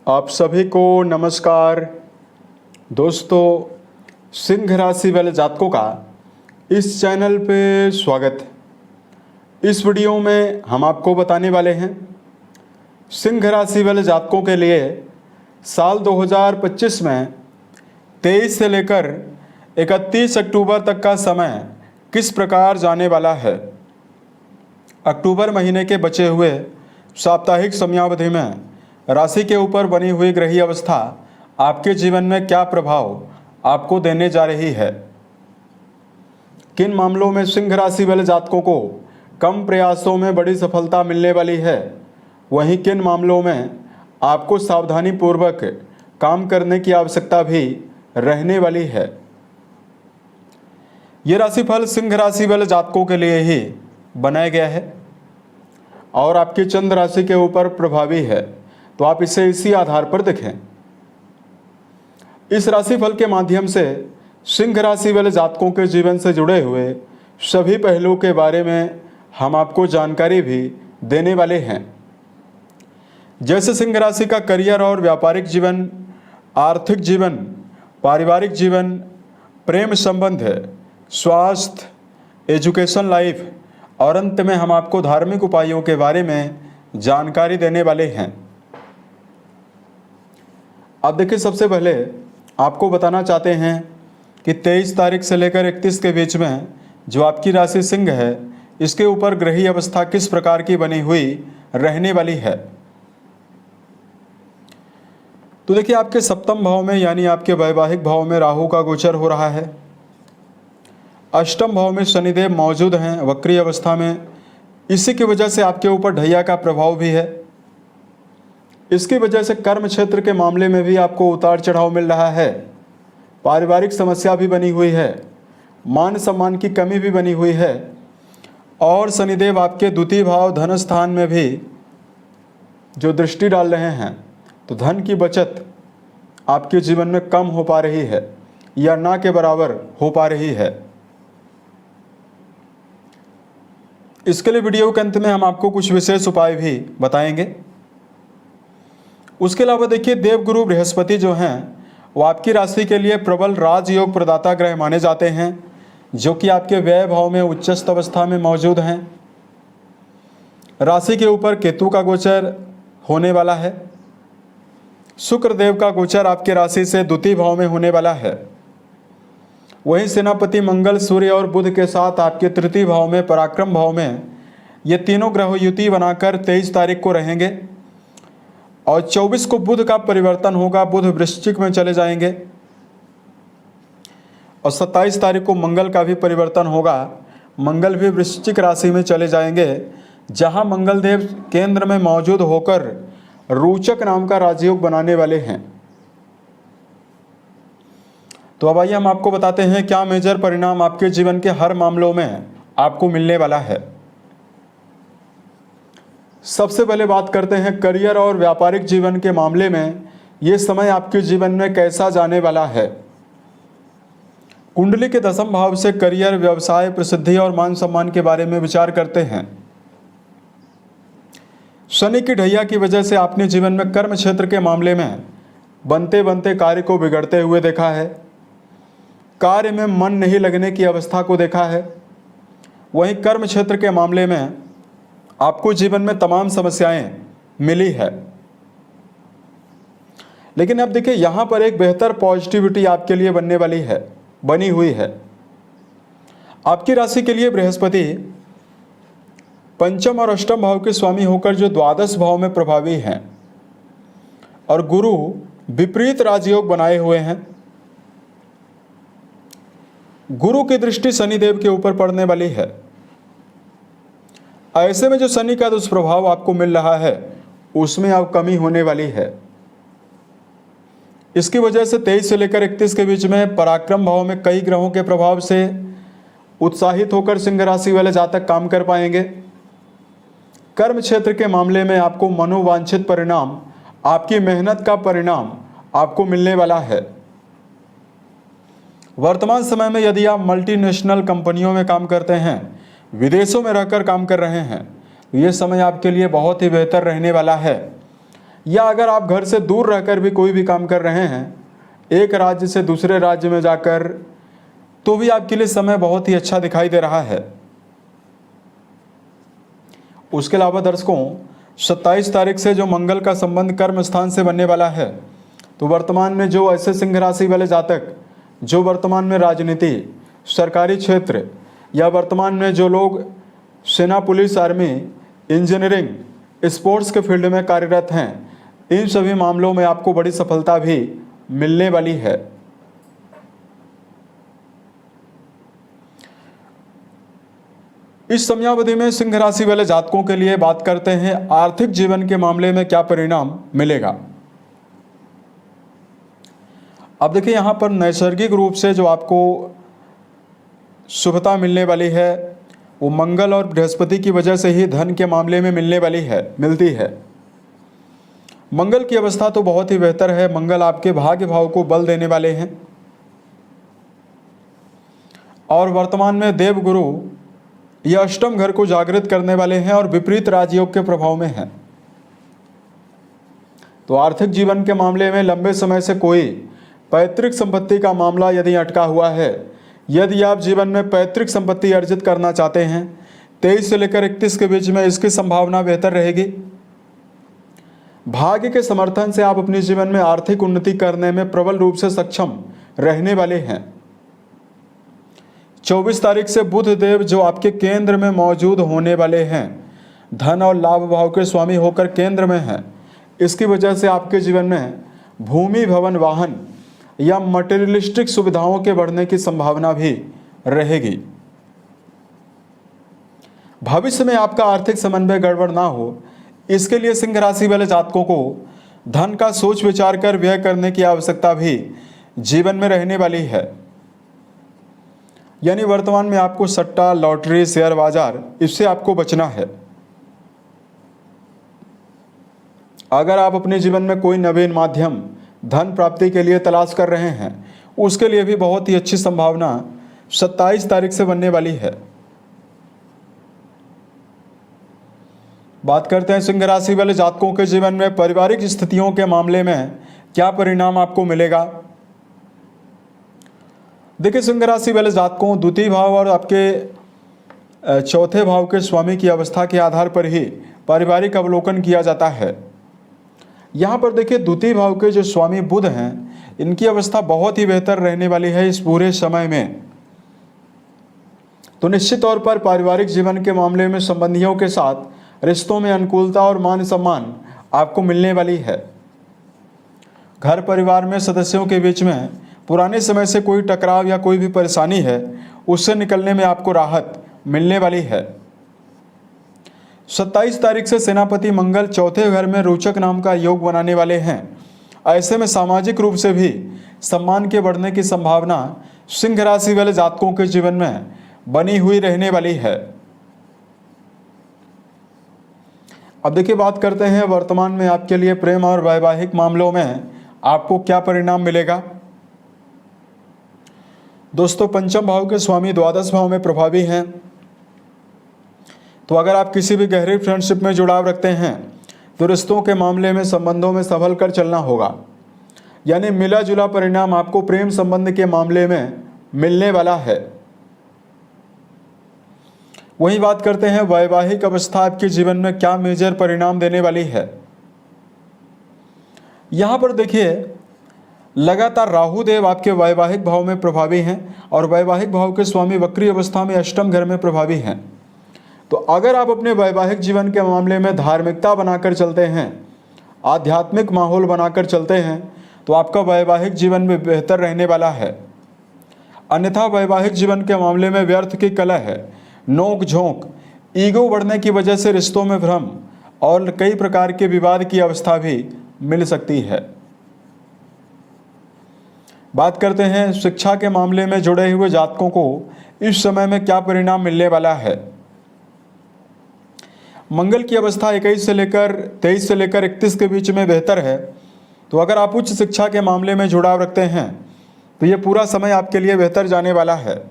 आप सभी को नमस्कार। दोस्तों, सिंह राशि वाले जातकों का इस चैनल पे स्वागत। इस वीडियो में हम आपको बताने वाले हैं सिंह राशि वाले जातकों के लिए साल 2025 में 23 से लेकर 31 अक्टूबर तक का समय किस प्रकार जाने वाला है। अक्टूबर महीने के बचे हुए साप्ताहिक समयावधि में राशि के ऊपर बनी हुई ग्रही अवस्था आपके जीवन में क्या प्रभाव आपको देने जा रही है। किन मामलों में सिंह राशि वाले जातकों को कम प्रयासों में बड़ी सफलता मिलने वाली है, वहीं किन मामलों में आपको सावधानी पूर्वक काम करने की आवश्यकता भी रहने वाली है। ये राशिफल सिंह राशि वाले जातकों के लिए ही बनाया गया है और आपकी चंद्र राशि के ऊपर प्रभावी है, तो आप इसे इसी आधार पर देखें। इस राशिफल के माध्यम से सिंह राशि वाले जातकों के जीवन से जुड़े हुए सभी पहलुओं के बारे में हम आपको जानकारी भी देने वाले हैं। जैसे सिंह राशि का करियर और व्यापारिक जीवन, आर्थिक जीवन, पारिवारिक जीवन, प्रेम संबंध, स्वास्थ्य, एजुकेशन लाइफ और अंत में हम आपको धार्मिक उपायों के बारे में जानकारी देने वाले हैं। अब देखिए, सबसे पहले आपको बताना चाहते हैं कि 23 तारीख से लेकर 31 के बीच में जो आपकी राशि सिंह है, इसके ऊपर ग्रही अवस्था किस प्रकार की बनी हुई रहने वाली है। तो देखिए, आपके सप्तम भाव में यानी आपके वैवाहिक भाव में राहु का गोचर हो रहा है। अष्टम भाव में शनिदेव मौजूद हैं वक्री अवस्था में। इसी की वजह से आपके ऊपर ढैया का प्रभाव भी है। इसकी वजह से कर्म क्षेत्र के मामले में भी आपको उतार चढ़ाव मिल रहा है। पारिवारिक समस्या भी बनी हुई है, मान सम्मान की कमी भी बनी हुई है और शनिदेव आपके द्वितीय भाव धन स्थान में भी जो दृष्टि डाल रहे हैं, तो धन की बचत आपके जीवन में कम हो पा रही है या ना के बराबर हो पा रही है। इसके लिए वीडियो के अंत में हम आपको कुछ विशेष उपाय भी बताएंगे। उसके अलावा देखिए, देवगुरु बृहस्पति जो हैं वो आपकी राशि के लिए प्रबल राजयोग प्रदाता ग्रह माने जाते हैं, जो कि आपके व्यय भाव में उच्चस्थ अवस्था में मौजूद हैं। राशि के ऊपर केतु का गोचर होने वाला है। शुक्र देव का गोचर आपके राशि से द्वितीय भाव में होने वाला है। वहीं सेनापति मंगल, सूर्य और बुध के साथ आपके तृतीय भाव में, पराक्रम भाव में ये तीनों ग्रह युति बनाकर 23 तारीख को रहेंगे और 24 को बुध का परिवर्तन होगा, बुध वृश्चिक में चले जाएंगे और 27 तारीख को मंगल का भी परिवर्तन होगा, मंगल भी वृश्चिक राशि में चले जाएंगे, जहां मंगल देव केंद्र में मौजूद होकर रोचक नाम का राजयोग बनाने वाले हैं। तो अब आइए हम आपको बताते हैं क्या मेजर परिणाम आपके जीवन के हर मामलों में आपको मिलने वाला है। सबसे पहले बात करते हैं करियर और व्यापारिक जीवन के मामले में ये समय आपके जीवन में कैसा जाने वाला है। कुंडली के दसम भाव से करियर, व्यवसाय, प्रसिद्धि और मान सम्मान के बारे में विचार करते हैं। शनि की ढैया की वजह से आपने जीवन में कर्म क्षेत्र के मामले में बनते बनते कार्य को बिगड़ते हुए देखा है, कार्य में मन नहीं लगने की अवस्था को देखा है। वहीं कर्म क्षेत्र के मामले में आपको जीवन में तमाम समस्याएं मिली है। लेकिन अब देखिए, यहां पर एक बेहतर पॉजिटिविटी आपके लिए बनी हुई है। आपकी राशि के लिए बृहस्पति पंचम और अष्टम भाव के स्वामी होकर जो द्वादश भाव में प्रभावी हैं और गुरु विपरीत राजयोग बनाए हुए हैं। गुरु की दृष्टि शनिदेव के ऊपर पड़ने वाली है। ऐसे में जो शनि का दुष्प्रभाव आपको मिल रहा है उसमें अब कमी होने वाली है। इसकी वजह से 23 से लेकर 31 के बीच में पराक्रम भाव में कई ग्रहों के प्रभाव से उत्साहित होकर सिंह राशि वाले जातक काम कर पाएंगे। कर्म क्षेत्र के मामले में आपको मनोवांछित परिणाम, आपकी मेहनत का परिणाम आपको मिलने वाला है। वर्तमान समय में यदि आप मल्टीनेशनल कंपनियों में काम करते हैं, विदेशों में रहकर काम कर रहे हैं, तो ये समय आपके लिए बहुत ही बेहतर रहने वाला है। या अगर आप घर से दूर रहकर भी कोई भी काम कर रहे हैं, एक राज्य से दूसरे राज्य में जाकर, तो भी आपके लिए समय बहुत ही अच्छा दिखाई दे रहा है। उसके अलावा दर्शकों, 27 तारीख से जो मंगल का संबंध कर्म स्थान से बनने वाला है, तो वर्तमान में जो ऐसे सिंह राशि वाले जातक जो वर्तमान में राजनीति, सरकारी क्षेत्र या वर्तमान में जो लोग सेना, पुलिस, आर्मी, इंजीनियरिंग, स्पोर्ट्स के फील्ड में कार्यरत हैं, इन सभी मामलों में आपको बड़ी सफलता भी मिलने वाली है। इस समयावधि में सिंह राशि वाले जातकों के लिए बात करते हैं आर्थिक जीवन के मामले में क्या परिणाम मिलेगा। अब देखिए, यहां पर नैसर्गिक रूप से जो आपको शुभता मिलने वाली है वो मंगल और बृहस्पति की वजह से ही धन के मामले में मिलती है। मंगल की अवस्था तो बहुत ही बेहतर है। मंगल आपके भाग्य भाव को बल देने वाले हैं और वर्तमान में देवगुरु या अष्टम घर को जागृत करने वाले हैं और विपरीत राजयोग के प्रभाव में हैं। तो आर्थिक जीवन के मामले में लंबे समय से कोई पैतृक संपत्ति का मामला यदि अटका हुआ है, यदि आप जीवन में पैतृक संपत्ति अर्जित करना चाहते हैं, 23 से लेकर 31 के बीच में इसकी संभावना बेहतर रहेगी। भाग्य के समर्थन से आप अपने जीवन में आर्थिक उन्नति करने में प्रबल रूप से सक्षम रहने वाले हैं। 24 तारीख से बुध देव जो आपके केंद्र में मौजूद होने वाले हैं, धन और लाभ भाव के स्वामी होकर केंद्र में हैं, इसकी वजह से आपके जीवन में भूमि, भवन, वाहन या मटेरियलिस्टिक सुविधाओं के बढ़ने की संभावना भी रहेगी। भविष्य में आपका आर्थिक समन्वय गड़बड़ ना हो, इसके लिए सिंह राशि वाले जातकों को धन का सोच विचार कर व्यय करने की आवश्यकता भी जीवन में रहने वाली है। यानी वर्तमान में आपको सट्टा, लॉटरी, शेयर बाजार, इससे आपको बचना है। अगर आप अपने जीवन में कोई नवीन माध्यम धन प्राप्ति के लिए तलाश कर रहे हैं, उसके लिए भी बहुत ही अच्छी संभावना 27 तारीख से बनने वाली है। बात करते हैं सिंह राशि वाले जातकों के जीवन में पारिवारिक स्थितियों के मामले में क्या परिणाम आपको मिलेगा। देखिए, सिंह राशि वाले जातकों, द्वितीय भाव और आपके चौथे भाव के स्वामी की अवस्था के आधार पर ही पारिवारिक अवलोकन किया जाता है। यहाँ पर देखिए, द्वितीय भाव के जो स्वामी बुध हैं, इनकी अवस्था बहुत ही बेहतर रहने वाली है इस पूरे समय में। तो निश्चित तौर पर पारिवारिक जीवन के मामले में संबंधियों के साथ रिश्तों में अनुकूलता और मान सम्मान आपको मिलने वाली है। घर परिवार में सदस्यों के बीच में पुराने समय से कोई टकराव या कोई भी परेशानी है, उससे निकलने में आपको राहत मिलने वाली है। 27 तारीख से सेनापति मंगल चौथे घर में रोचक नाम का योग बनाने वाले हैं। ऐसे में सामाजिक रूप से भी सम्मान के बढ़ने की संभावना सिंह राशि वाले जातकों के जीवन में बनी हुई रहने वाली है। अब देखिए, बात करते हैं वर्तमान में आपके लिए प्रेम और वैवाहिक मामलों में आपको क्या परिणाम मिलेगा। दोस्तों, पंचम भाव के स्वामी द्वादश भाव में प्रभावी हैं। तो अगर आप किसी भी गहरी फ्रेंडशिप में जुड़ाव रखते हैं तो रिश्तों के मामले में, संबंधों में संभल कर चलना होगा। यानी मिला जुला परिणाम आपको प्रेम संबंध के मामले में मिलने वाला है। वही बात करते हैं वैवाहिक अवस्था आपके जीवन में क्या मेजर परिणाम देने वाली है। यहां पर देखिए, लगातार राहु देव आपके वैवाहिक भाव में प्रभावी हैं और वैवाहिक भाव के स्वामी वक्री अवस्था में अष्टम घर में प्रभावी हैं। तो अगर आप अपने वैवाहिक जीवन के मामले में धार्मिकता बनाकर चलते हैं, आध्यात्मिक माहौल बनाकर चलते हैं, तो आपका वैवाहिक जीवन में बेहतर रहने वाला है। अन्यथा वैवाहिक जीवन के मामले में व्यर्थ की कलह है, नोक झोंक, ईगो बढ़ने की वजह से रिश्तों में भ्रम और कई प्रकार के विवाद की अवस्था भी मिल सकती है। बात करते हैं शिक्षा के मामले में जुड़े हुए जातकों को इस समय में क्या परिणाम मिलने वाला है। मंगल की अवस्था 23 से लेकर 31 के बीच में बेहतर है। तो अगर आप उच्च शिक्षा के मामले में जुड़ाव रखते हैं तो ये पूरा समय आपके लिए बेहतर जाने वाला है।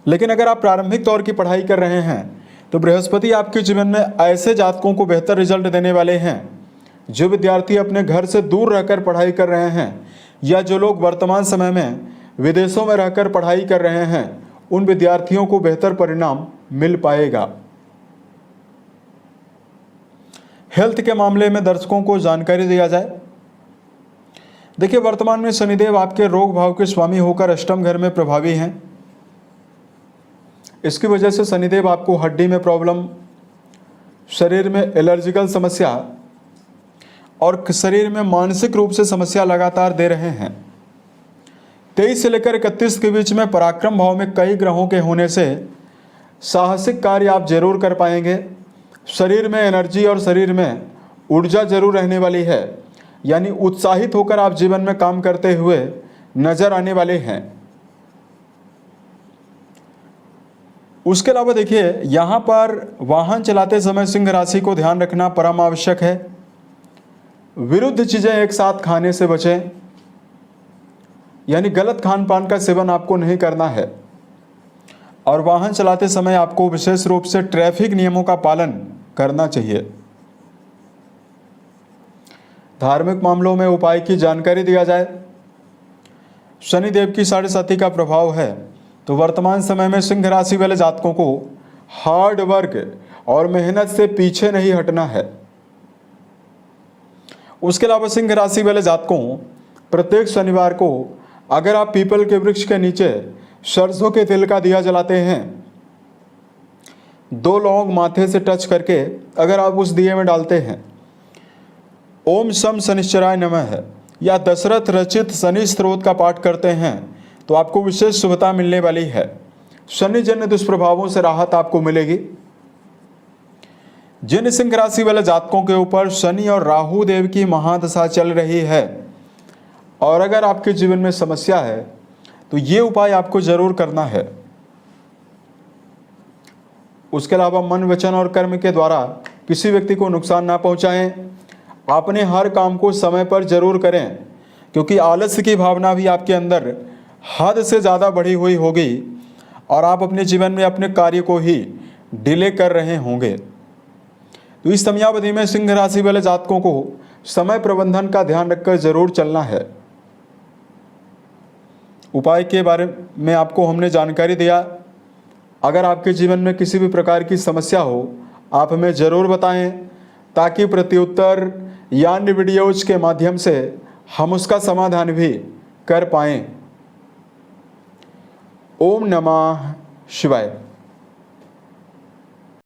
लेकिन अगर आप प्रारंभिक तौर की पढ़ाई कर रहे हैं तो बृहस्पति आपके जीवन में ऐसे जातकों को बेहतर रिजल्ट देने वाले हैं जो विद्यार्थी अपने घर से दूर रहकर पढ़ाई कर रहे हैं या जो लोग वर्तमान समय में विदेशों में रहकर पढ़ाई कर रहे हैं, उन विद्यार्थियों को बेहतर परिणाम मिल पाएगा। हेल्थ के मामले में दर्शकों को जानकारी दिया जाए। देखिए, वर्तमान में शनिदेव आपके रोग भाव के स्वामी होकर अष्टम घर में प्रभावी हैं। इसकी वजह से शनिदेव आपको हड्डी में प्रॉब्लम, शरीर में एलर्जिकल समस्या और शरीर में मानसिक रूप से समस्या लगातार दे रहे हैं। 23 से लेकर 31 के बीच में पराक्रम भाव में कई ग्रहों के होने से साहसिक कार्य आप जरूर कर पाएंगे। शरीर में एनर्जी और शरीर में ऊर्जा जरूर रहने वाली है, यानी उत्साहित होकर आप जीवन में काम करते हुए नजर आने वाले हैं। उसके अलावा देखिए, यहाँ पर वाहन चलाते समय सिंह राशि को ध्यान रखना परम आवश्यक है। विरुद्ध चीज़ें एक साथ खाने से बचें, यानी गलत खान पान का सेवन आपको नहीं करना है। और वाहन चलाते समय आपको विशेष रूप से ट्रैफिक नियमों का पालन करना चाहिए। धार्मिक मामलों में उपाय की जानकारी दिया जाए। शनिदेव की 7.5 का प्रभाव है, तो वर्तमान समय में सिंह राशि वाले जातकों को हार्ड वर्क और मेहनत से पीछे नहीं हटना है। उसके अलावा सिंह राशि वाले जातकों, प्रत्येक शनिवार को अगर आप पीपल के वृक्ष के नीचे सरसों के तेल का दिया जलाते हैं, 2 लौंग माथे से टच करके अगर आप उस दिए में डालते हैं, ओम शम शनिश्चराय नमः या दशरथ रचित शनि स्त्रोत का पाठ करते हैं, तो आपको विशेष शुभता मिलने वाली है। शनि जन्य दुष्प्रभावों से राहत आपको मिलेगी। जिन सिंह राशि वाले जातकों के ऊपर शनि और राहु देव की महादशा चल रही है और अगर आपके जीवन में समस्या है, तो ये उपाय आपको जरूर करना है। उसके अलावा मन, वचन और कर्म के द्वारा किसी व्यक्ति को नुकसान ना पहुंचाएं। अपने हर काम को समय पर जरूर करें, क्योंकि आलस्य की भावना भी आपके अंदर हद से ज़्यादा बढ़ी हुई होगी और आप अपने जीवन में अपने कार्य को ही डिले कर रहे होंगे। तो इस समयावधि में सिंह राशि वाले जातकों को समय प्रबंधन का ध्यान रखकर जरूर चलना है। उपाय के बारे में आपको हमने जानकारी दिया। अगर आपके जीवन में किसी भी प्रकार की समस्या हो, आप हमें ज़रूर बताएं, ताकि प्रत्युत्तर या अन्य वीडियोज के माध्यम से हम उसका समाधान भी कर पाएं। ओम नमः शिवाय।